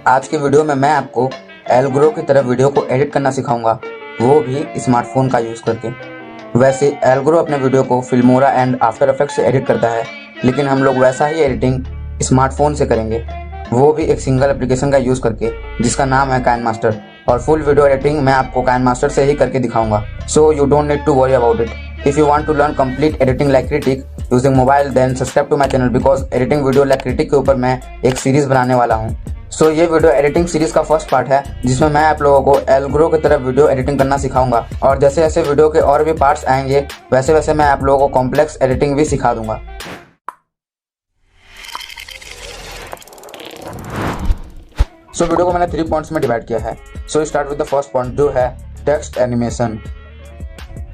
आज के वीडियो में मैं आपको एल्ग्रो की तरह वीडियो को एडिट करना सिखाऊंगा, वो भी स्मार्टफोन का यूज़ करके। वैसे एल्ग्रो अपने वीडियो को फिल्मोरा एंड आफ्टर इफेक्ट्स से एडिट करता है, लेकिन हम लोग वैसा ही एडिटिंग स्मार्टफोन से करेंगे, वो भी एक सिंगल एप्लीकेशन का यूज़ करके, जिसका नाम है काइनमास्टर। और फुल वीडियो एडिटिंग मैं आपको काइनमास्टर से ही करके दिखाऊंगा, so you don't need to worry about it. If you want to learn complete editing like critic using mobile, then subscribe to my channel, because editing video like critic के ऊपर मैं एक सीरीज बनाने वाला हूँ। सो ये वीडियो एडिटिंग सीरीज का first part है, जिसमें मैं आप लोगों को एल्ग्रो की तरह वीडियो एडिटिंग करना सिखाऊंगा। और जैसे जैसे वीडियो के और भी पार्ट्स आएंगे, वैसे वैसे मैं आप लोगों को कॉम्प्लेक्स एडिटिंग भी सिखा दूंगा। सो वीडियो को मैंने 3 पॉइंट्स में डिवाइड किया है। So start with the first point, जो है टेक्स्ट एनिमेशन।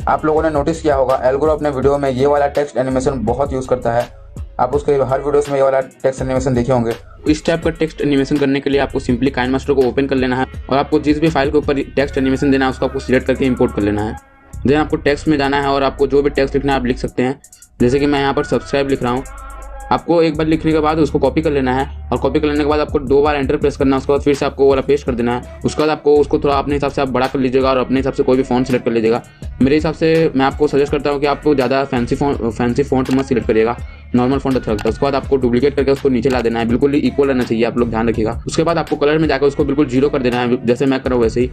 आप लोगों ने नोटिस किया होगा एल्ग्रो अपने वीडियो में ये वाला टेक्स्ट एनिमेशन बहुत यूज़ करता है। आप उसके हर वीडियोस में ये वाला टेक्स्ट एनिमेशन देखे होंगे। इस टाइप का टेक्स्ट एनिमेशन करने के लिए आपको सिंपली काइनमास्टर को ओपन कर लेना है और आपको जिस भी फाइल के ऊपर टेक्स्ट एनिमेशन देना है उसको आपको सिलेक्ट करके इंपोर्ट कर लेना है। देन आपको टेक्स्ट में जाना है और आपको जो भी टेक्स्ट लिखना है आप लिख सकते हैं। जैसे कि मैं यहाँ पर सब्सक्राइब लिख रहा हूँ। आपको एक बार लिखने के बाद उसको कॉपी कर लेना है और कॉपी कर लेने के बाद आपको 2 बार एंटर प्रेस करना है। उसके बाद फिर से आपको वो वाला पेस्ट कर देना है। उसके बाद आपको उसको थोड़ा अपने हिसाब से आप बड़ा कर लीजिएगा और अपने हिसाब से कोई भी फ़ॉन्ट सिलेक्ट कर लीजिएगा। मेरे हिसाब से मैं आपको सजेस्ट करता हूँ कि आपको ज़्यादा फैंसी फ़ॉन्ट मत सिलेक्ट करिएगा, नॉर्मल फ़ॉन्ट अच्छा लगता है। उसके बाद आपको डुप्लीकेट करके उसको नीचे ला देना है, बिल्कुल इक्वल रहना चाहिए, आप लोग ध्यान रखिएगा। उसके बाद आपको कलर में जाकर उसको बिल्कुल 0 कर देना है, जैसे मैं कर रहा हूँ वैसे ही।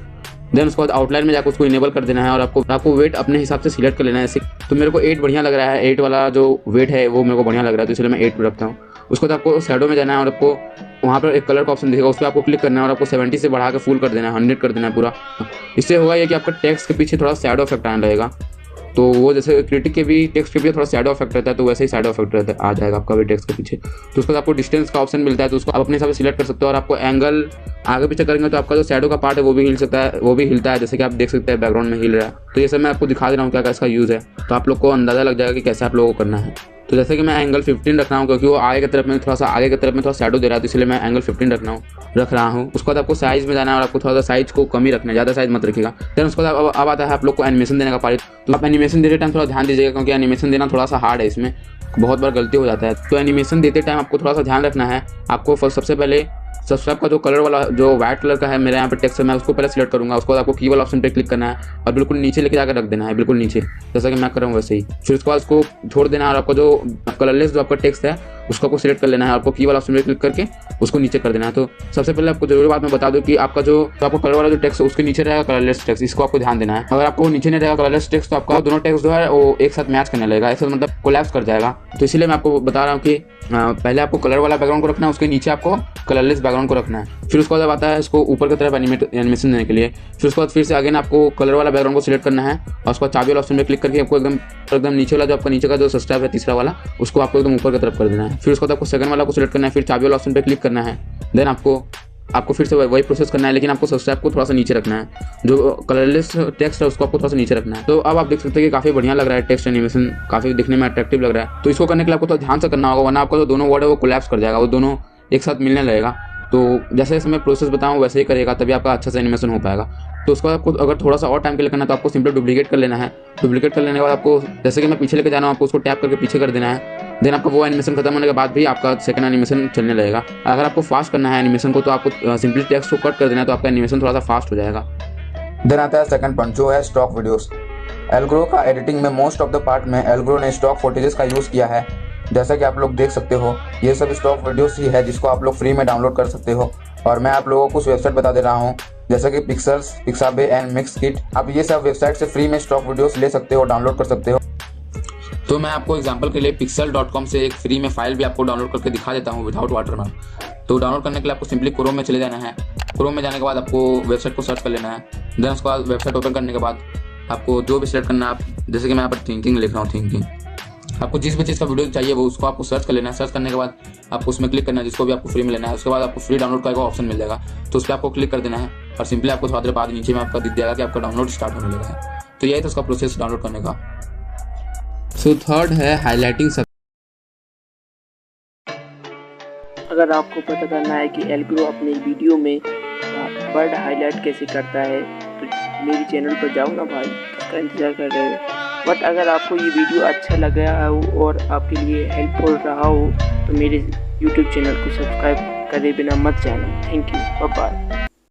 देन उसके बाद आउटलाइन में जाकर उसको इनेबल कर देना है और आपको वेट अपने हिसाब से सिलेक्ट कर लेना है। तो मेरे को 8 बढ़िया लग रहा है, 8 वाला जो वेट है वो मेरे को बढ़िया लग रहा है, तो इसलिए मैं 8 पे रखता हूँ। उसके बाद आपको शैडो में जाना है और आपको वहाँ पर एक कलर का ऑप्शन दिखेगा, उस पर आपको क्लिक करना है और आपको 70 से बढ़ा के फुल कर देना है, 100 कर देना है पूरा। इससे होगा ये कि आपका टेक्स्ट के पीछे थोड़ा शैडो इफेक्ट आने लगेगा। तो वो जैसे क्रिटिक के भी टेक्स्ट के पीछे थोड़ा शैडो इफेक्ट रहता है, तो वैसे ही शैडो इफेक्ट रहता है, आ जाएगा आपका भी टेक्स्ट के पीछे। तो उसके बाद आपको डिस्टेंस का ऑप्शन मिलता है, तो उसको आप अपने हिसाब से सिलेक्ट कर सकते हो। और आपको एंगल आगे पीछे करेंगे तो आपका जो शैडो का पार्ट है वो भी हिल सकता है, वो भी हिलता है, जैसे कि आप देख सकते हैं बैकग्राउंड में हिल रहा है। तो ये सब मैं आपको दिखा दे रहा हूँ क्या क्या इसका यूज़ है, तो आप लोग को अंदाजा लग जाएगा कि कैसे आप लोगों को करना है। तो जैसे कि मैं एंगल 15 रख रहा हूँ, क्योंकि वो आगे की तरफ में थोड़ा शैडो दे रहा है, तो इसलिए मैं एंगल 15 रख रहा हूँ। उसके बाद आपको साइज़ में जाना है और आपको थोड़ा सा साइज़ को कम ही रखना है, ज़्यादा साइज़ मत रखिएगा। देन उसके बाद अब आता है आप लोग को एनिमेशन देने का पार्ट। तो आप एनिमेशन देते टाइम थोड़ा ध्यान दीजिएगा, क्योंकि एनिमेशन देना थोड़ा सा हार्ड है, इसमें बहुत बार गलती हो जाता है। तो एनिमेशन देते टाइम आपको थोड़ा सा ध्यान रखना है। आपको सबसे पहले सब्सक्राइब का जो कलर वाला जो व्हाइट कलर का है मेरे यहाँ पे टेक्स्ट है, मैं उसको पहले सिलेक्ट करूँगा। उसके बाद आपको की वाला ऑप्शन पे क्लिक करना है और बिल्कुल नीचे लेके जाकर रख देना है, बिल्कुल नीचे, जैसा कि मैं कर रहा हूँ वैसे ही। फिर उसके बाद उसको छोड़ देना है और आपको जो कलरलेस जो आपका टेक्स्ट है उसको आपको सिलेक्ट कर लेना है और आपको की वाला ऑप्शन पे क्लिक करके उसको नीचे कर देना है। तो सबसे पहले आपको जरूरी बात मैं बता दूँ कि आपका जो आपको कलर वाला जो टेक्स्ट है उसके नीचे रहेगा कलरलेस टेक्स्ट, इसको आपको ध्यान देना है। अगर आपको नीचे नहीं रहेगा कलरलेस टेक्स्ट तो आपका दोनों टेक्स्ट जो है वो एक साथ मैच करने लगेगा, एक साथ मतलब कोलैप्स कर जाएगा। तो इसीलिए मैं आपको बता रहा हूँ कि पहले आपको कलर वाला बैकग्राउंड को रखना है, उसके नीचे आपको कलरलेस बैकग्राउंड को रखना है। फिर उसके बाद आता है इसको ऊपर की तरफ एनिमेशन देने के लिए। फिर उसके बाद फिर से अगेन आपको कलर वाला बैकग्राउंड को सिलेक्ट करना है और उसके बाद चाबी वाला ऑप्शन पे क्लिक करके आपको एकदम नीचे वाला जो आपका नीचे का जो सब्सक्राइब है तीसरा वाला, उसको आपको एकदम ऊपर की तरफ कर देना है। फिर उसके बाद आपको सेकंड वाला को सिलेक्ट करना है, फिर चाबी वाला ऑप्शन पे क्लिक करना है। देन आपको फिर से वही प्रोसेस करना है, लेकिन आपको सब्सक्राइब को थोड़ा सा नीचे रखना है, जो कलरलेस टेक्स्ट है उसको आपको थोड़ा सा नीचे रखना है। तो अब आप देख सकते हैं कि काफ़ी बढ़िया लग रहा है टेक्स्ट एनिमेशन, काफ़ी दिखने में अट्रैक्टिव लग रहा है। तो इसको करने के लिए आपको थोड़ा ध्यान से करना होगा, वरना आपका जो दोनों वर्ड है वो कोलैप्स कर जाएगा, वो दोनों एक साथ मिलने लगेगा। तो जैसे जैसे मैं प्रोसेस बताऊँ वैसे ही करेगा, तभी आपका अच्छा से एनिमेशन हो पाएगा। तो उसको आपको अगर थोड़ा सा और टाइम के लिए करना है तो आपको सिंपली डुप्लीकेट कर लेना है। डुप्लीकेट कर लेने के बाद आपको जैसे कि मैं पीछे लेके जाना हूँ, आपको उसको टैप करके पीछे कर देना है। देन आपका वो एनिमेशन खत्म होने के बाद भी आपका सेकंड एनिमेशन चलने लगेगा। अगर आपको फास्ट करना है एनिमेशन को तो आपको सिंपली टेक्स्ट को कट कर देना है, तो आपका एनिमेशन थोड़ा सा फास्ट हो जाएगा। देन आता है सेकंड पॉइंट, जो है स्टॉक वीडियोस। एल्ग्रो का एडिटिंग में मोस्ट ऑफ द पार्ट में एल्ग्रो ने स्टॉक फुटेजेस का यूज़ किया है। जैसा कि आप लोग देख सकते हो, ये सब स्टॉक वीडियोस ही है जिसको आप लोग फ्री में डाउनलोड कर सकते हो। और मैं आप लोगों को कुछ वेबसाइट बता दे रहा हूँ, जैसे कि pixels, Pixabay and mix kit. आप ये सब वेबसाइट से फ्री में स्टॉक वीडियोस ले सकते हो, डाउनलोड कर सकते हो। तो मैं आपको एग्जांपल के लिए pixel.com से एक फ्री में फाइल भी आपको डाउनलोड करके दिखा देता हूँ विदाउट वाटरमार्क। तो डाउनलोड करने के लिए आपको सिंपली क्रोम में चले जाना है। क्रोम में जाने के बाद आपको वेबसाइट को सर्च कर लेना है। देन उसके बाद वेबसाइट ओपन करने के बाद आपको जो भी सिलेक्ट करना है, आप जैसे कि मैं यहाँ पर थिंकिंग लिख रहा हूँ, थिंकिंग। आपको जिस भी चीज़ का वीडियो चाहिए वो उसको आपको सर्च कर लेना है। सर्च करने के बाद आपको उसमें क्लिक करना है, जिसको भी आपको फ्री में लेना है। उसके बाद आपको फ्री डाउनलोड का एक ऑप्शन मिल जाएगा, तो उस पर आपको क्लिक कर देना है और सिंपली आपको थोड़ा देर बाद नीचे में आपका दिख जाएगा कि आपका डाउनलोड स्टार्ट होने लगा है। तो यही था उसका प्रोसेस डाउनलोड करने का। सो थर्ड है हाईलाइटिंग। अगर आपको पता करना है कि एल्ग्रो अपने वीडियो में वर्ड हाईलाइट कैसे करता है तो मेरे चैनल पर जाओ ना भाई, इसका इंतज़ार कर रहे हो। बट अगर आपको ये वीडियो अच्छा लगा हो और आपके लिए हेल्पफुल रहा हो तो मेरे YouTube चैनल को सब्सक्राइब करे बिना मत जाना। Thank you, bye bye.